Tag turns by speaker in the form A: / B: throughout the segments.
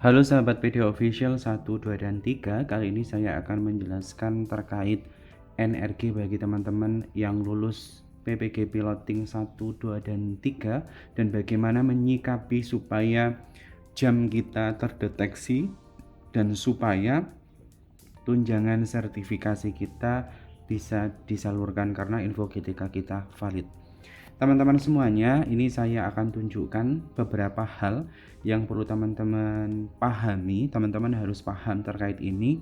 A: Halo sahabat PD Official 1, 2, dan 3. Kali ini saya akan menjelaskan terkait NRG bagi teman-teman yang lulus PPG Piloting 1, 2, dan 3, dan bagaimana menyikapi supaya jam kita terdeteksi dan supaya tunjangan sertifikasi kita bisa disalurkan karena info GTK kita valid. Teman-teman semuanya, ini saya akan tunjukkan beberapa hal yang perlu teman-teman pahami. Teman-teman harus paham terkait ini.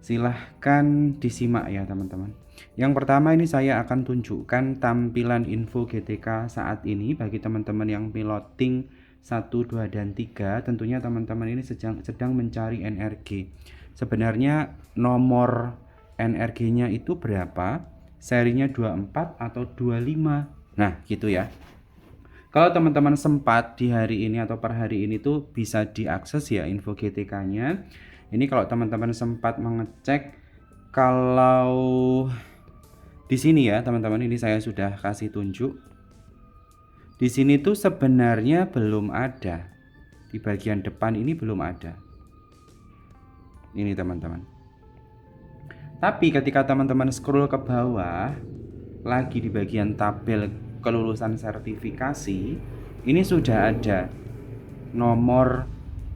A: Silahkan disimak ya teman-teman. Yang pertama ini saya akan tunjukkan tampilan info GTK saat ini bagi teman-teman yang piloting 1, 2, dan 3. Tentunya teman-teman ini sedang mencari NRG. Sebenarnya nomor NRG-nya itu berapa? Serinya 24 atau 25? Nah, gitu ya. Kalau teman-teman sempat di hari ini atau per hari ini tuh bisa diakses ya info GTK-nya. Ini kalau teman-teman sempat mengecek, kalau di sini ya teman-teman, ini saya sudah kasih tunjuk. Di sini tuh sebenarnya belum ada. Di bagian depan ini belum ada. Ini teman-teman. Tapi ketika teman-teman scroll ke bawah, lagi di bagian tabel kelulusan sertifikasi, ini sudah ada nomor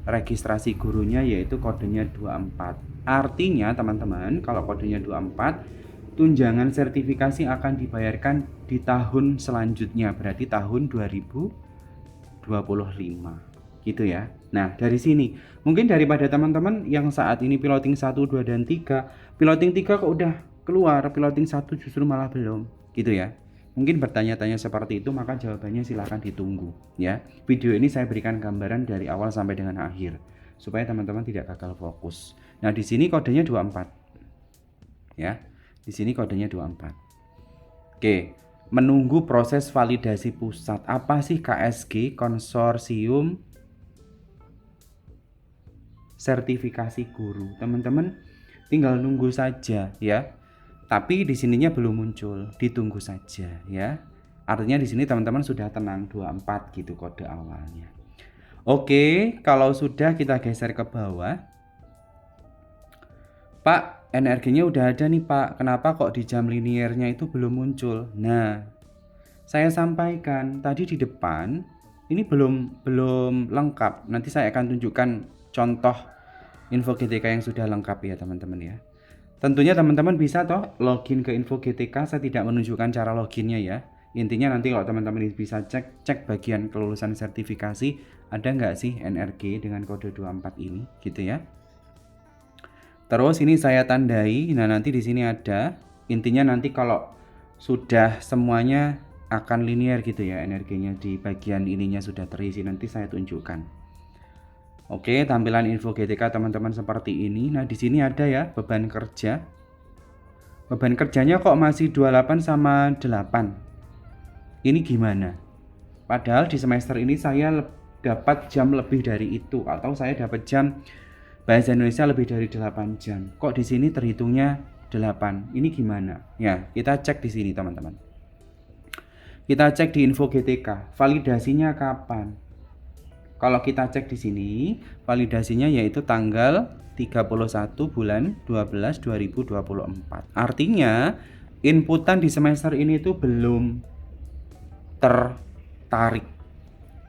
A: registrasi gurunya, yaitu kodenya 24. Artinya teman-teman, kalau kodenya 24, tunjangan sertifikasi akan dibayarkan di tahun selanjutnya, berarti tahun 2025 gitu ya. Nah, dari sini mungkin daripada teman-teman yang saat ini piloting 1, 2, dan 3, piloting 3 kok udah keluar, piloting 1 justru malah belum, gitu ya. Mungkin bertanya-tanya seperti itu, maka jawabannya silahkan ditunggu ya. Video ini saya berikan gambaran dari awal sampai dengan akhir supaya teman-teman tidak gagal fokus. Nah, di sini kodenya 24. Ya. Di sini kodenya 24. Oke, menunggu proses validasi pusat. Apa sih KSG, konsorsium sertifikasi guru? Teman-teman tinggal nunggu saja ya. Tapi di sininya belum muncul, ditunggu saja ya. Artinya di sini teman-teman sudah tenang, 24 gitu kode awalnya. Oke, kalau sudah kita geser ke bawah. Pak, energinya udah ada nih Pak, kenapa kok di jam liniernya itu belum muncul? Nah, saya sampaikan tadi di depan, ini belum lengkap. Nanti saya akan tunjukkan contoh info GTK yang sudah lengkap ya teman-teman ya. Tentunya teman-teman bisa toh login ke info GTK, saya tidak menunjukkan cara loginnya ya. Intinya nanti kalau teman-teman bisa cek bagian kelulusan sertifikasi, ada nggak sih NRG dengan kode 24 ini gitu ya. Terus ini saya tandai, nah nanti di sini ada, intinya nanti kalau sudah semuanya akan linear gitu ya, energinya di bagian ininya sudah terisi, nanti saya tunjukkan. Oke, tampilan info GTK teman-teman seperti ini. Nah, di sini ada ya beban kerja. Beban kerjanya kok masih 28 sama 8. Ini gimana? Padahal di semester ini saya dapat jam lebih dari itu, atau saya dapat jam bahasa Indonesia lebih dari 8 jam. Kok di sini terhitungnya 8? Ini gimana? Ya, kita cek di sini teman-teman. Kita cek di info GTK. Validasinya kapan? Kalau kita cek di sini, validasinya yaitu tanggal 31 bulan 12 2024. Artinya, inputan di semester ini itu belum tertarik.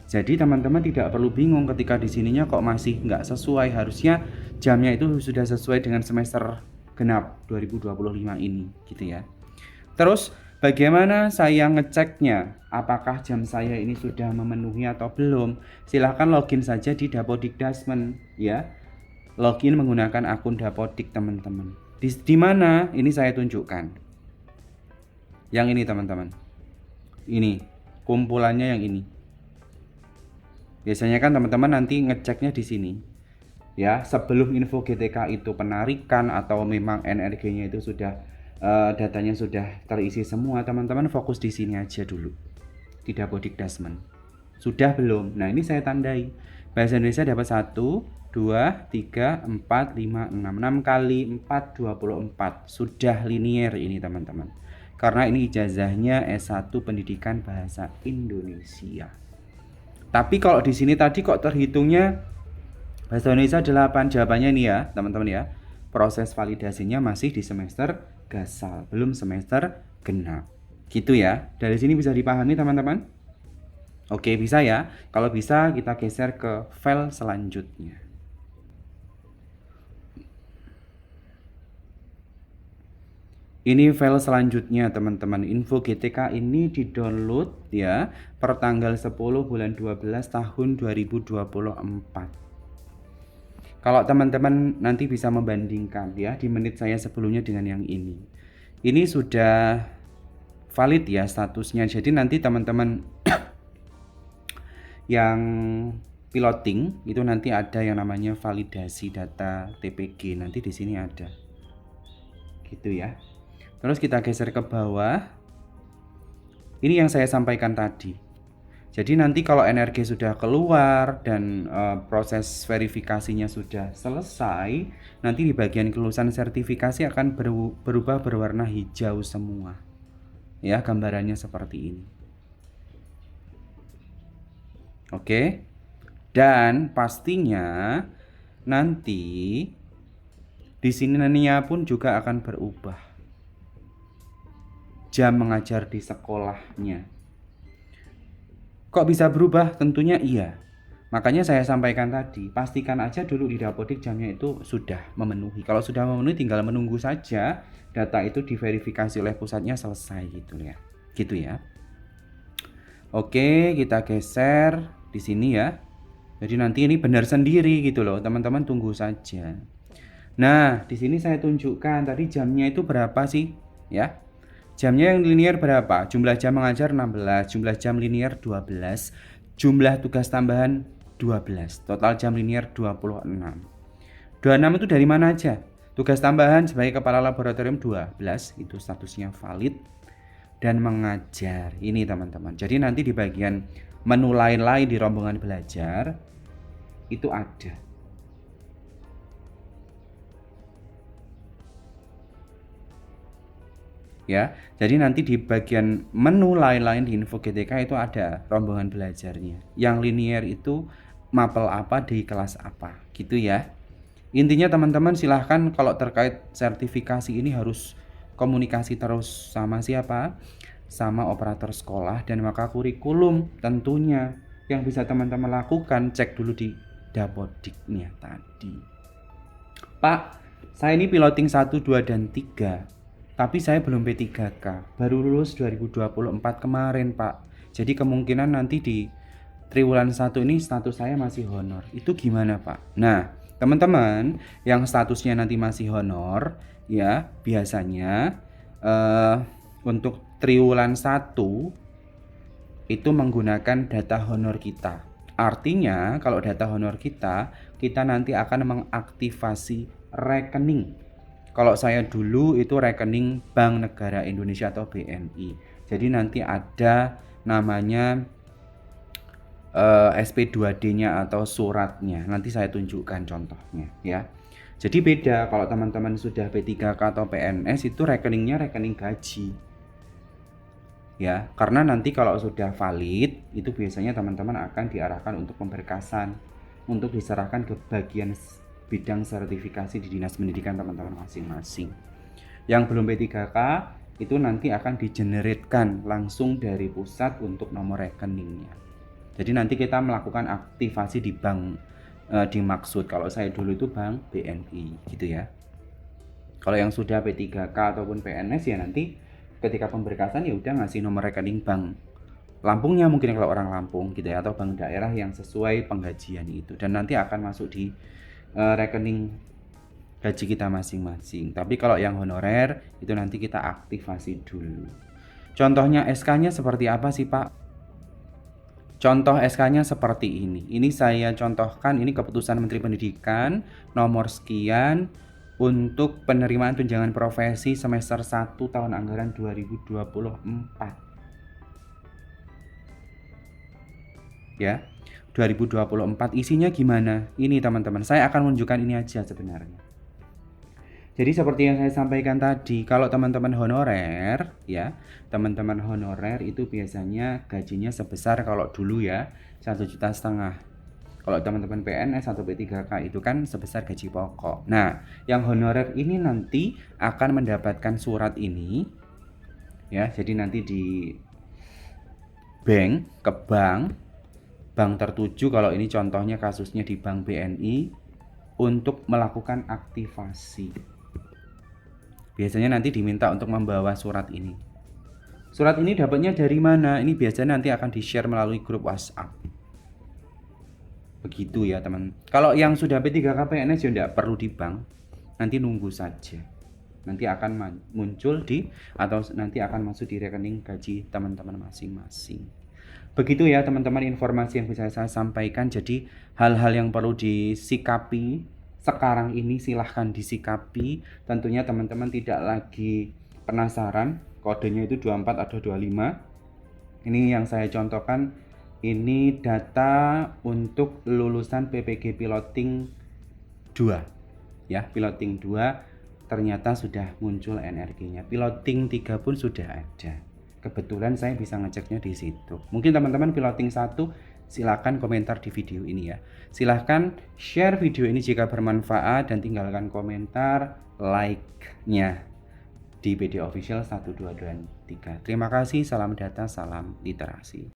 A: Jadi teman-teman tidak perlu bingung ketika di sininya kok masih nggak sesuai. Harusnya jamnya itu sudah sesuai dengan semester genap 2025 ini, gitu ya. Terus bagaimana saya ngeceknya? Apakah jam saya ini sudah memenuhi atau belum? Silahkan login saja di Dapodikdasmen ya. Login menggunakan akun Dapodik teman-teman. Di mana? Ini saya tunjukkan. Yang ini teman-teman. Ini kumpulannya yang ini. Biasanya kan teman-teman nanti ngeceknya di sini. Ya, sebelum info GTK itu penarikan atau memang NRG-nya itu sudah datanya sudah terisi semua, teman-teman fokus di sini aja dulu di Dapodikdasmen. Sudah belum? Nah, ini saya tandai. Bahasa Indonesia dapat 1, 2, 3, 4, 5, 6. 6 kali 4, 24. Sudah linear ini teman-teman. Karena ini ijazahnya S1 Pendidikan Bahasa Indonesia. Tapi kalau di sini tadi kok terhitungnya Bahasa Indonesia 8. Jawabannya ini ya, teman-teman ya. Proses validasinya masih di semester gasal, belum semester genap. Gitu ya. Dari sini bisa dipahami, teman-teman? Oke, bisa ya. Kalau bisa, kita geser ke file selanjutnya. Ini file selanjutnya, teman-teman. Info GTK ini di-download ya per tanggal 10 bulan 12 tahun 2024. Kalau teman-teman nanti bisa membandingkan ya di menit saya sebelumnya dengan yang ini. Ini sudah valid ya statusnya. Jadi nanti teman-teman yang piloting itu nanti ada yang namanya validasi data TPG. Nanti di sini ada. Gitu ya. Terus kita geser ke bawah. Ini yang saya sampaikan tadi. Jadi nanti kalau NRG sudah keluar dan proses verifikasinya sudah selesai, nanti di bagian kelulusan sertifikasi akan berubah berwarna hijau semua. Ya, gambarannya seperti ini. Oke. Dan pastinya nanti di sini nantinya pun juga akan berubah. Jam mengajar di sekolahnya. Kok bisa berubah? Tentunya iya. Makanya saya sampaikan tadi, pastikan aja dulu di Dapodik jamnya itu sudah memenuhi. Kalau sudah memenuhi tinggal menunggu saja data itu diverifikasi oleh pusatnya selesai gitu ya. Gitu ya. Oke, kita geser di sini ya. Jadi nanti ini benar sendiri gitu loh, teman-teman tunggu saja. Nah, di sini saya tunjukkan tadi jamnya itu berapa sih ya. Jamnya yang linear berapa? Jumlah jam mengajar 16, jumlah jam linear 12, jumlah tugas tambahan 12, total jam linear 26. 26 itu dari mana aja? Tugas tambahan sebagai kepala laboratorium 12, itu statusnya valid dan mengajar. Ini teman-teman. Jadi nanti di bagian menu lain-lain di rombongan belajar itu ada. Ya, jadi nanti di bagian menu lain-lain di info GTK itu ada rombongan belajarnya. Yang linear itu mapel apa di kelas apa, gitu ya. Intinya teman-teman silahkan kalau terkait sertifikasi ini harus komunikasi terus sama siapa? Sama operator sekolah dan maka kurikulum tentunya yang bisa teman-teman lakukan cek dulu di Dapodiknya tadi. Pak, saya ini piloting 1, 2, dan 3. Tapi saya belum P3K, baru lulus 2024 kemarin Pak. Jadi kemungkinan nanti di triwulan 1 ini status saya masih honor. Itu gimana Pak? Nah, teman-teman yang statusnya nanti masih honor, ya biasanya untuk triwulan 1 itu menggunakan data honor kita. Artinya kalau data honor kita nanti akan mengaktifasi rekening. Kalau saya dulu itu rekening Bank Negara Indonesia atau BNI. Jadi nanti ada namanya SP2D-nya atau suratnya. Nanti saya tunjukkan contohnya ya. Jadi beda kalau teman-teman sudah P3K atau PNS itu rekeningnya rekening gaji. Ya, karena nanti kalau sudah valid itu biasanya teman-teman akan diarahkan untuk pemberkasan untuk diserahkan ke bagian bidang sertifikasi di Dinas Pendidikan teman-teman masing-masing. Yang belum P3K itu nanti akan digeneritkan langsung dari pusat untuk nomor rekeningnya. Jadi nanti kita melakukan aktivasi di bank dimaksud. Kalau saya dulu itu bank BNI gitu ya. Kalau yang sudah P3K ataupun PNS ya nanti ketika pemberkasan ya udah ngasih nomor rekening bank Lampungnya mungkin kalau orang Lampung gitu ya, atau bank daerah yang sesuai penggajian itu, dan nanti akan masuk di rekening gaji kita masing-masing. Tapi kalau yang honorer itu nanti kita aktivasi dulu. Contohnya SK-nya seperti apa sih Pak? Contoh SK-nya seperti ini. Ini saya contohkan, ini keputusan Menteri Pendidikan nomor sekian untuk penerimaan tunjangan profesi semester 1 tahun anggaran 2024. Ya. 2024 isinya gimana? Ini teman-teman, saya akan menunjukkan ini aja sebenarnya. Jadi seperti yang saya sampaikan tadi, kalau teman-teman honorer ya, teman-teman honorer itu biasanya gajinya sebesar kalau dulu ya 1,5 juta. Kalau teman-teman PNS atau P3K itu kan sebesar gaji pokok. Nah, yang honorer ini nanti akan mendapatkan surat ini ya. Jadi nanti di bank tertuju, kalau ini contohnya kasusnya di Bank BNI, untuk melakukan aktivasi. Biasanya nanti diminta untuk membawa surat ini. Surat ini dapatnya dari mana? Ini biasanya nanti akan di-share melalui grup WhatsApp. Begitu ya teman. Kalau yang sudah P3K PNS ya tidak perlu di bank, nanti nunggu saja. Nanti akan muncul atau nanti akan masuk di rekening gaji teman-teman masing-masing. Begitu ya teman-teman informasi yang bisa saya sampaikan. Jadi hal-hal yang perlu disikapi sekarang ini silahkan disikapi. Tentunya teman-teman tidak lagi penasaran kodenya itu 24 atau 25. Ini yang saya contohkan. Ini data untuk lulusan PPG Piloting 2 ya. Piloting 2 ternyata sudah muncul NRG-nya. Piloting 3 pun sudah ada. Kebetulan saya bisa ngeceknya di situ. Mungkin teman-teman Piloting 1 silakan komentar di video ini ya. Silahkan share video ini jika bermanfaat dan tinggalkan komentar, like-nya di PD Official 1, 2, dan 3. Terima kasih, salam data, salam literasi.